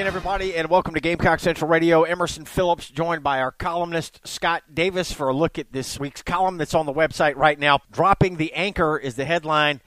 Everybody, and welcome to Gamecock Central Radio. Emerson Phillips joined by our columnist Scott Davis for a look at this week's column that's on the website right now. Dropping the Anchor is the headline.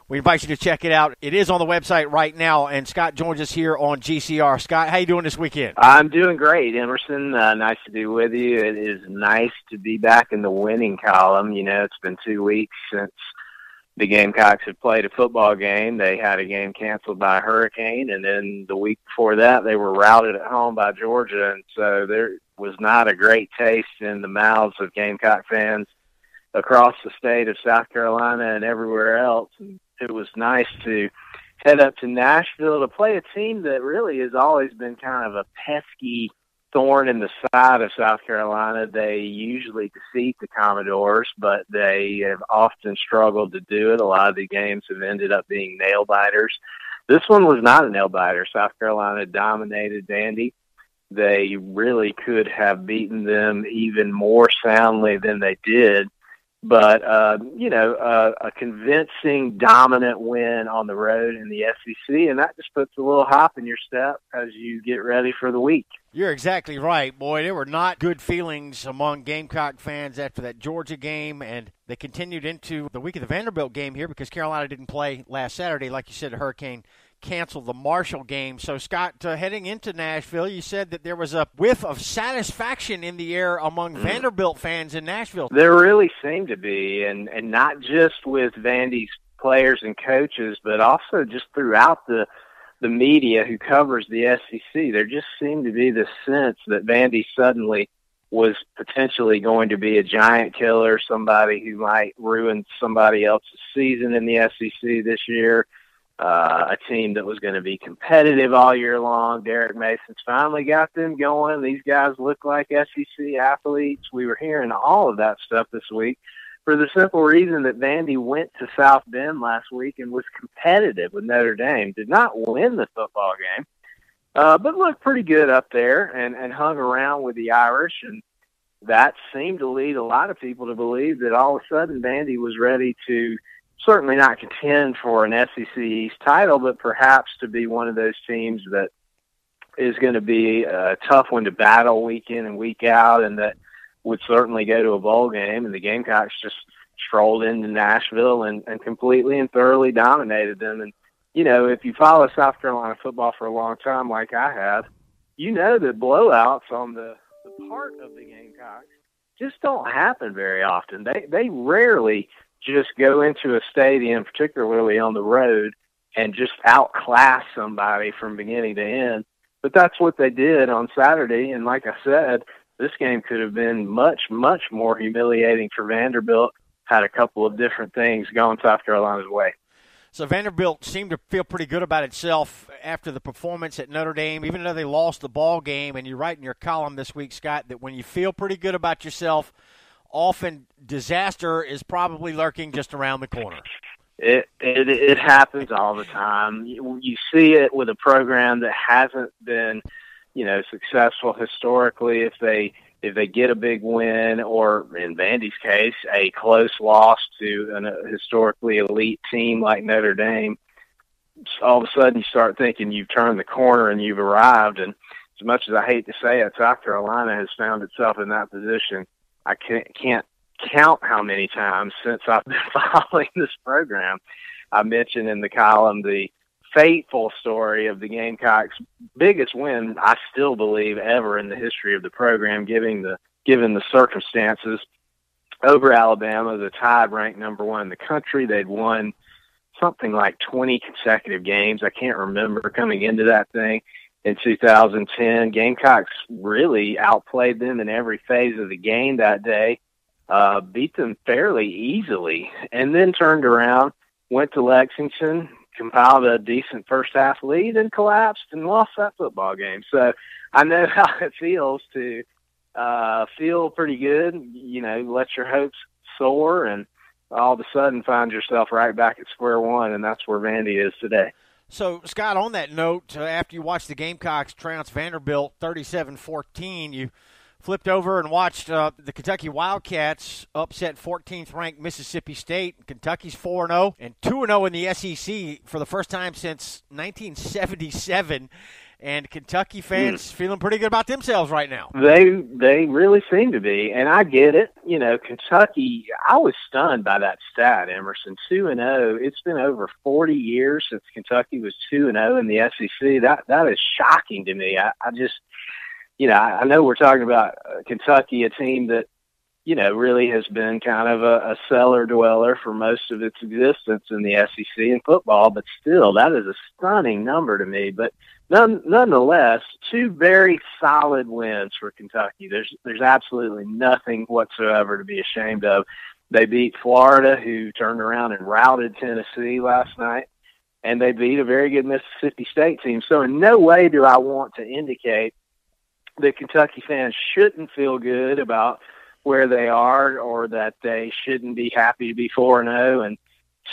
We invite you to check it out. It is on the website right now, and Scott joins us here on GCR. Scott, how you doing this weekend? I'm doing great, Emerson. Nice to be with you. It is nice to be back in the winning column. You know, it's been 2 weeks since the Gamecocks had played a football game. They had a game canceled by a hurricane, and then the week before that, they were routed at home by Georgia. And so there was not a great taste in the mouths of Gamecock fans across the state of South Carolina and everywhere else. And it was nice to head up to Nashville to play a team that really has always been kind of a pesky thorn in the side of South Carolina. They usually defeat the Commodores, but they have often struggled to do it. A lot of the games have ended up being nail-biters. This one was not a nail-biter. South Carolina dominated Vandy. They really could have beaten them even more soundly than they did. But, a convincing, dominant win on the road in the SEC, and that just puts a little hop in your step as you get ready for the week. You're exactly right, boy. There were not good feelings among Gamecock fans after that Georgia game, and they continued into the week of the Vanderbilt game here because Carolina didn't play last Saturday. Like you said, the hurricane canceled the Marshall game. So, Scott, heading into Nashville, you said that there was a whiff of satisfaction in the air among Vanderbilt fans in Nashville. There really seemed to be, and not just with Vandy's players and coaches, but also just throughout the media who covers the SEC. There just seemed to be this sense that Vandy suddenly was potentially going to be a giant killer, somebody who might ruin somebody else's season in the SEC this year. A team that was going to be competitive all year long. Derek Mason's finally got them going. These guys look like SEC athletes. We were hearing all of that stuff this week for the simple reason that Vandy went to South Bend last week and was competitive with Notre Dame. Did not win the football game, but looked pretty good up there and hung around with the Irish. And that seemed to lead a lot of people to believe that all of a sudden Vandy was ready to certainly not contend for an SEC East title, but perhaps to be one of those teams that is going to be a tough one to battle week in and week out, and that would certainly go to a bowl game. And the Gamecocks just strolled into Nashville and completely and thoroughly dominated them. And, you know, if you follow South Carolina football for a long time like I have, you know that blowouts on the part of the Gamecocks just don't happen very often. They rarely just go into a stadium, particularly on the road, and just outclass somebody from beginning to end. But that's what they did on Saturday. And like I said, this game could have been much, much more humiliating for Vanderbilt. Had a couple of different things going South Carolina's way. So Vanderbilt seemed to feel pretty good about itself after the performance at Notre Dame, even though they lost the ball game. And you write in your column this week, Scott, that when you feel pretty good about yourself, often disaster is probably lurking just around the corner. It happens all the time. You see it with a program that hasn't been, successful historically. If they get a big win, or in Vandy's case, a close loss to a historically elite team like Notre Dame, all of a sudden you start thinking you've turned the corner and you've arrived. And as much as I hate to say it, South Carolina has found itself in that position. I can't count how many times since I've been following this program. I mentioned in the column the fateful story of the Gamecocks' biggest win, I still believe, ever in the history of the program, given the circumstances, over Alabama, the tied ranked number one in the country. They'd won something like 20 consecutive games. I can't remember coming into that thing. In 2010, Gamecocks really outplayed them in every phase of the game that day, beat them fairly easily, and then turned around, went to Lexington, compiled a decent first-half lead, and collapsed and lost that football game. So I know how it feels to feel pretty good, let your hopes soar, and all of a sudden find yourself right back at square one, and that's where Vandy is today. So, Scott, on that note, after you watched the Gamecocks trounce Vanderbilt 37-14, you flipped over and watched the Kentucky Wildcats upset 14th-ranked Mississippi State. Kentucky's 4-0 and 2-0 in the SEC for the first time since 1977. And Kentucky fans feeling pretty good about themselves right now. They really seem to be, and I get it. You know, Kentucky, I was stunned by that stat, Emerson. 2-0. It's been over 40 years since Kentucky was 2-0 in the SEC. That is shocking to me. I just, you know, I know we're talking about Kentucky, a team that, you know, really has been kind of a cellar dweller for most of its existence in the SEC in football, but still, that is a stunning number to me. But nonetheless, two very solid wins for Kentucky. There's absolutely nothing whatsoever to be ashamed of. They beat Florida, who turned around and routed Tennessee last night, and they beat a very good Mississippi State team. So in no way do I want to indicate that Kentucky fans shouldn't feel good about where they are, or that they shouldn't be happy to be 4-0 and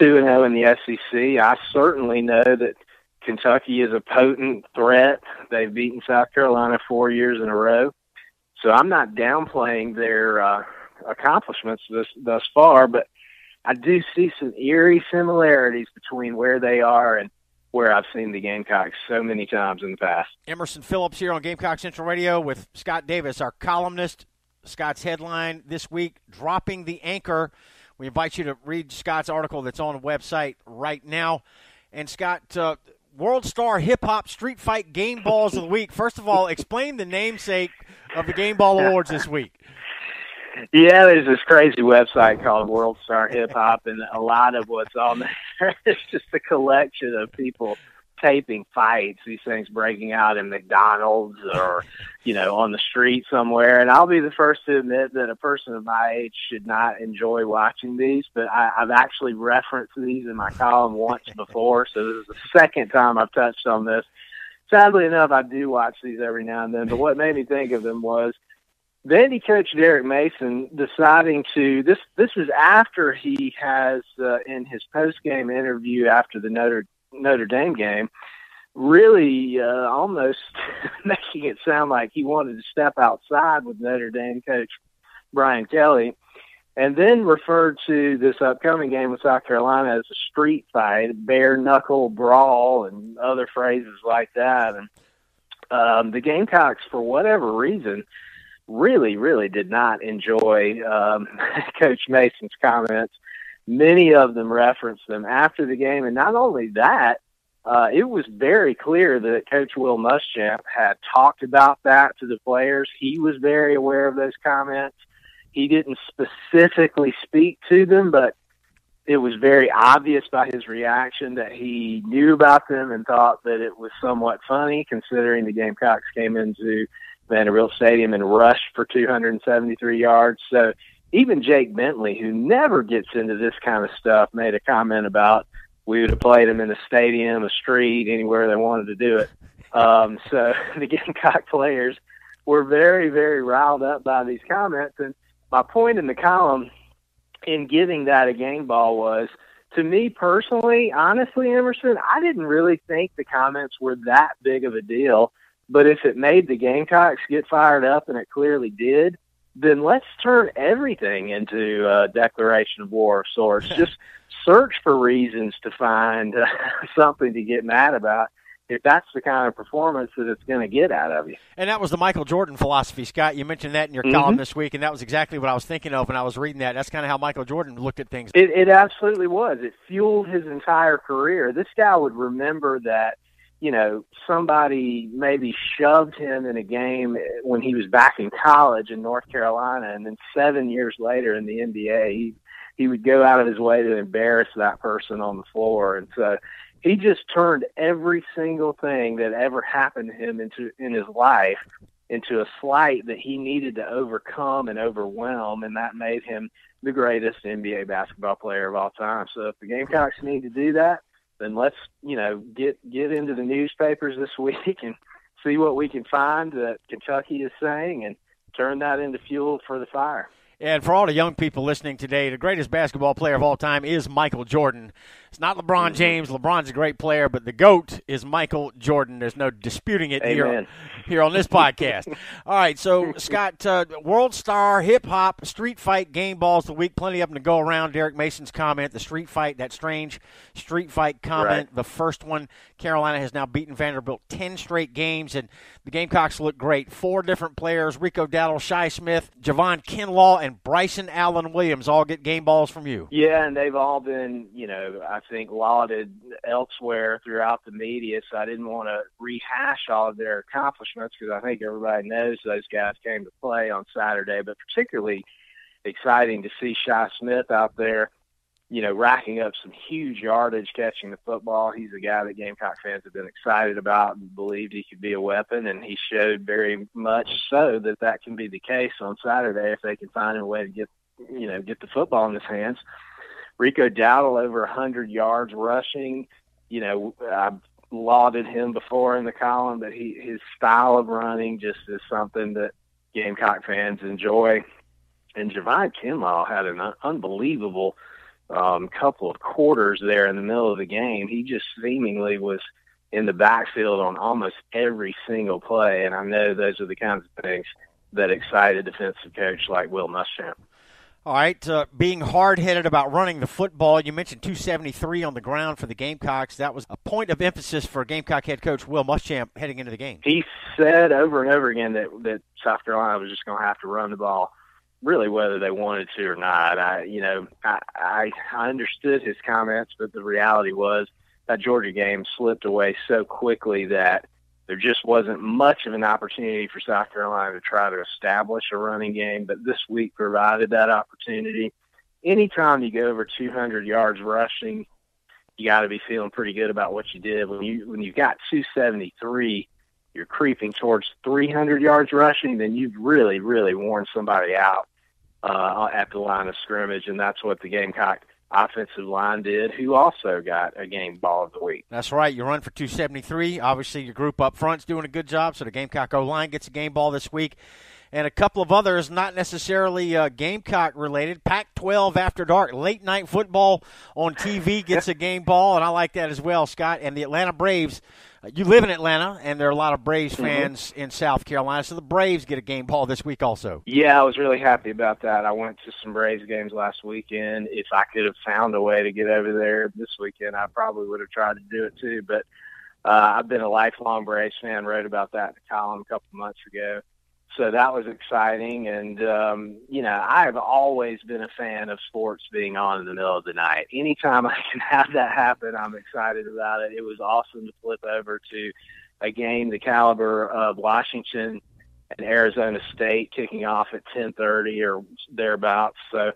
2-0 in the SEC. I certainly know that Kentucky is a potent threat. They've beaten South Carolina 4 years in a row. So I'm not downplaying their accomplishments thus far, but I do see some eerie similarities between where they are and where I've seen the Gamecocks so many times in the past. Emerson Phillips here on Gamecock Central Radio with Scott Davis, our columnist. Scott's headline this week, Dropping the Anchor. We invite you to read Scott's article that's on the website right now. And, Scott, World Star Hip Hop Street Fight Game Balls of the Week. First of all, explain the namesake of the Game Ball Awards this week. Yeah, there's this crazy website called World Star Hip Hop, and a lot of what's on there is just a collection of people taping fights, these things breaking out in McDonald's or, you know, on the street somewhere. And I'll be the first to admit that a person of my age should not enjoy watching these, but I've actually referenced these in my column once before, so this is the second time I've touched on this. Sadly enough, I do watch these every now and then, but what made me think of them was Vandy coach Derek Mason deciding to, this is after he has, in his post-game interview after the Notre Dame game, really almost making it sound like he wanted to step outside with Notre Dame coach Brian Kelly, and then referred to this upcoming game with South Carolina as a street fight, a bare-knuckle brawl, and other phrases like that. And the Gamecocks, for whatever reason, really did not enjoy Coach Mason's comments. Many of them referenced them after the game, and not only that, it was very clear that Coach Will Muschamp had talked about that to the players. He was very aware of those comments. He didn't specifically speak to them, but it was very obvious by his reaction that he knew about them and thought that it was somewhat funny, considering the Gamecocks came into Vanderbilt Stadium and rushed for 273 yards. So even Jake Bentley, who never gets into this kind of stuff, made a comment about we would have played them in a stadium, a street, anywhere they wanted to do it. So the Gamecock players were very riled up by these comments. And my point in the column in giving that a game ball was, to me personally, honestly, Emerson, I didn't really think the comments were that big of a deal. But if it made the Gamecocks get fired up, and it clearly did, then let's turn everything into a declaration of war of sorts. Just search for reasons to find something to get mad about, if that's the kind of performance that it's going to get out of you. And that was the Michael Jordan philosophy, Scott. You mentioned that in your column this week, and that was exactly what I was thinking of when I was reading that. That's kind of how Michael Jordan looked at things. It absolutely was. It fueled his entire career. This guy would remember that, you know, somebody maybe shoved him in a game when he was back in college in North Carolina, and then 7 years later in the NBA, he would go out of his way to embarrass that person on the floor. And so he just turned every single thing that ever happened to him in his life into a slight that he needed to overcome and overwhelm, and that made him the greatest NBA basketball player of all time. So if the Gamecocks need to do that, then let's, you know, get into the newspapers this week and see what we can find that Kentucky is saying and turn that into fuel for the fire. And for all the young people listening today, the greatest basketball player of all time is Michael Jordan. It's not LeBron James. LeBron's a great player, but the GOAT is Michael Jordan. There's no disputing it here on this podcast. All right, so, Scott, World Star, hip-hop, street fight game balls of the week. Plenty of them to go around. Derek Mason's comment, the street fight, that strange street fight comment, right. The first one, Carolina has now beaten Vanderbilt 10 straight games, and the Gamecocks look great. 4 different players, Rico Dowdle, Shi Smith, Javon Kinlaw, and Bryson Allen Williams all get game balls from you. Yeah, and they've all been, I think, lauded elsewhere throughout the media, so I didn't want to rehash all of their accomplishments because I think everybody knows those guys came to play on Saturday, but particularly exciting to see Shi Smith out there, racking up some huge yardage catching the football. He's a guy that Gamecock fans have been excited about and believed he could be a weapon, and he showed very much so that can be the case on Saturday if they can find a way to get the football in his hands. Rico Dowdle over 100 yards rushing. I've lauded him before in the column, but his style of running just is something that Gamecock fans enjoy. And Javon Kinlaw had an unbelievable couple of quarters there in the middle of the game. He just seemingly was in the backfield on almost every single play, and I know those are the kinds of things that excite a defensive coach like Will Muschamp. All right, being hard-headed about running the football, you mentioned 273 on the ground for the Gamecocks. That was a point of emphasis for Gamecock head coach Will Muschamp heading into the game. He said over and over again that South Carolina was just going to have to run the ball, really whether they wanted to or not. I understood his comments, but the reality was that Georgia game slipped away so quickly that there just wasn't much of an opportunity for South Carolina to try to establish a running game, but this week provided that opportunity. Anytime you go over 200 yards rushing, you got to be feeling pretty good about what you did. When you've got 273, you're creeping towards 300 yards rushing, then you've really, really worn somebody out at the line of scrimmage, and that's what the Gamecock offensive line did, who also got a game ball of the week. That's right. You run for 273. Obviously, your group up front's doing a good job, so the Gamecock O-line gets a game ball this week. And a couple of others, not necessarily Gamecock-related. Pac-12 After Dark, late-night football on TV gets a game ball, and I like that as well, Scott. And the Atlanta Braves, you live in Atlanta, and there are a lot of Braves fans in South Carolina, so the Braves get a game ball this week also. Yeah, I was really happy about that. I went to some Braves games last weekend. If I could have found a way to get over there this weekend, I probably would have tried to do it too. But I've been a lifelong Braves fan, wrote about that in a column a couple of months ago. So that was exciting, and, I have always been a fan of sports being on in the middle of the night. Anytime I can have that happen, I'm excited about it. It was awesome to flip over to a game the caliber of Washington and Arizona State kicking off at 10:30 or thereabouts. So,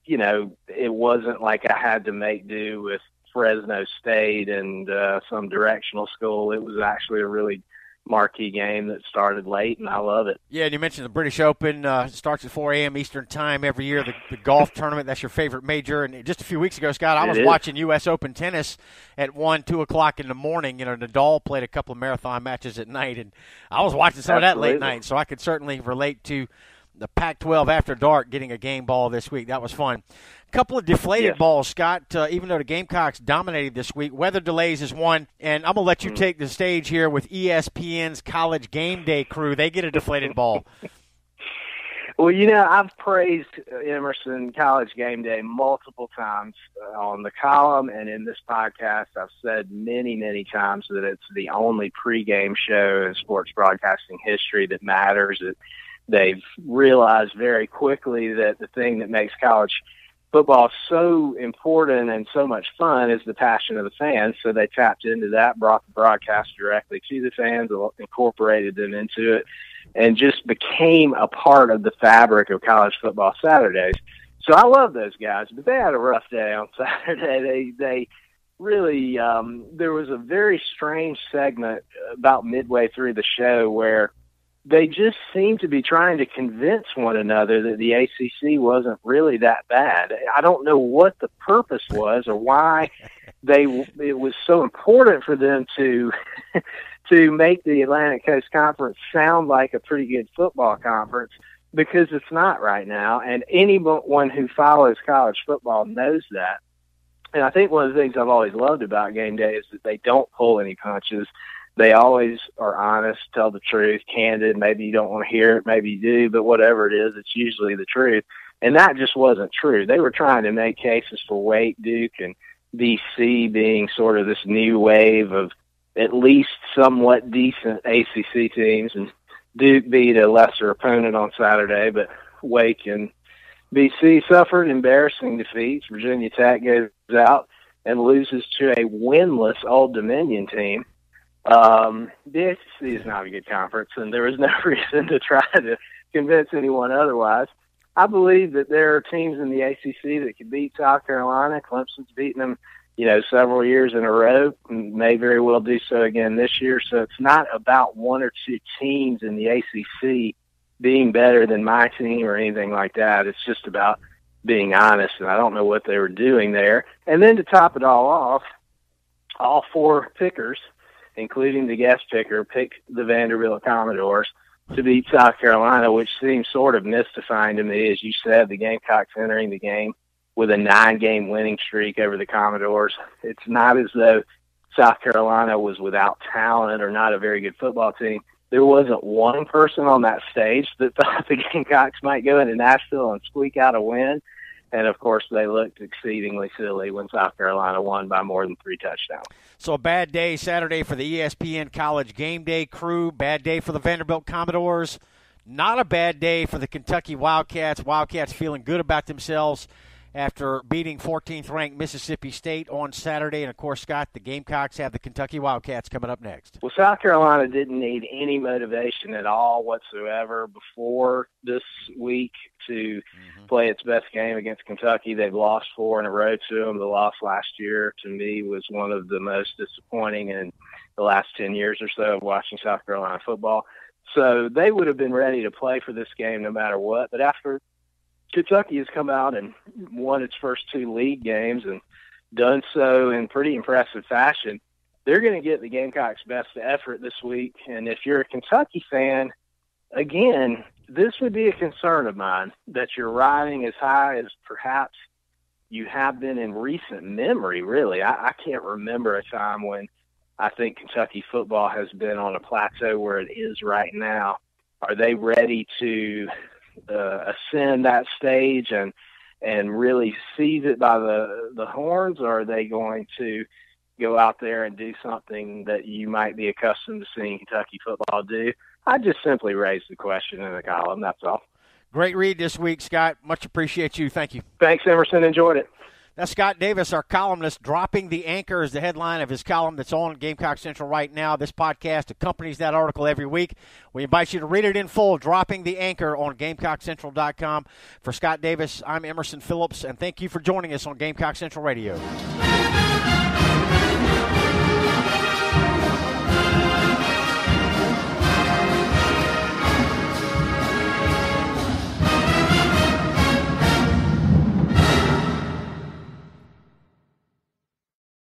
it wasn't like I had to make do with Fresno State and some directional school. It was actually a really marquee game that started late, and I love it. Yeah, and you mentioned the British Open starts at 4 a.m. Eastern Time every year, the golf tournament. That's your favorite major. And just a few weeks ago, Scott, I was watching U.S. Open tennis at 1, 2 o'clock in the morning. Nadal played a couple of marathon matches at night, and I was watching some of that late night, so I could certainly relate to the Pac-12 After Dark getting a game ball this week. That was fun. A couple of deflated balls, Scott, even though the Gamecocks dominated this week. Weather delays is one, and I'm going to let you take the stage here with ESPN's College Game Day crew. They get a deflated ball. Well, I've praised Emerson College Game Day multiple times on the column and in this podcast. I've said many, many times that it's the only pregame show in sports broadcasting history that matters. They've realized very quickly that the thing that makes college football so important and so much fun is the passion of the fans. So they tapped into that, brought the broadcast directly to the fans, incorporated them into it, and just became a part of the fabric of college football Saturdays. So I love those guys, but they had a rough day on Saturday. They really, there was a very strange segment about midway through the show where they just seemed to be trying to convince one another that the ACC wasn't really that bad. I don't know what the purpose was or why it was so important for them to make the Atlantic Coast Conference sound like a pretty good football conference, because it's not right now, and anyone who follows college football knows that. And I think one of the things I've always loved about game day is that they don't pull any punches. They always are honest, tell the truth, candid. Maybe you don't want to hear it, maybe you do, but whatever it is, it's usually the truth. And that just wasn't true. They were trying to make cases for Wake, Duke, and BC being sort of this new wave of at least somewhat decent ACC teams. And Duke beat a lesser opponent on Saturday, but Wake and BC suffered embarrassing defeats. Virginia Tech goes out and loses to a winless Old Dominion team. The ACC is not a good conference, and there is no reason to try to convince anyone otherwise. I believe that there are teams in the ACC that could beat South Carolina. Clemson's beaten them, several years in a row, and may very well do so again this year. So it's not about one or two teams in the ACC being better than my team or anything like that. It's just about being honest, and I don't know what they were doing there. And then to top it all off, all four pickers, including the guest picker, picked the Vanderbilt Commodores to beat South Carolina, which seems sort of mystifying to me. As you said, the Gamecocks entering the game with a 9-game winning streak over the Commodores. It's not as though South Carolina was without talent or not a very good football team. There wasn't one person on that stage that thought the Gamecocks might go into Nashville and squeak out a win. And, of course, they looked exceedingly silly when South Carolina won by more than 3 touchdowns. So a bad day Saturday for the ESPN College Game Day crew, bad day for the Vanderbilt Commodores, not a bad day for the Kentucky Wildcats. Wildcats feeling good about themselves after beating 14th-ranked Mississippi State on Saturday. And, of course, Scott, the Gamecocks have the Kentucky Wildcats coming up next. Well, South Carolina didn't need any motivation at all whatsoever before this week to play its best game against Kentucky. They've lost 4 in a row to them. The loss last year, to me, was one of the most disappointing in the last 10 years or so of watching South Carolina football. So they would have been ready to play for this game no matter what. But after Kentucky has come out and won its first 2 league games and done so in pretty impressive fashion, they're going to get the Gamecocks' best effort this week. And if you're a Kentucky fan, again, this would be a concern of mine, that you're riding as high as perhaps you have been in recent memory, really. I can't remember a time when I think Kentucky football has been on a plateau where it is right now. Are they ready to ascend that stage and really seize it by the horns, or are they going to go out there and do something that you might be accustomed to seeing Kentucky football do? I just simply raised the question in the column, that's all. Great read this week, Scott. Much appreciate you. Thank you. Thanks, Emerson. Enjoyed it. That's Scott Davis, our columnist. Dropping the Anchor is the headline of his column that's on Gamecock Central right now. This podcast accompanies that article every week. We invite you to read it in full, Dropping the Anchor on GamecockCentral.com. For Scott Davis, I'm Emerson Phillips, and thank you for joining us on Gamecock Central Radio.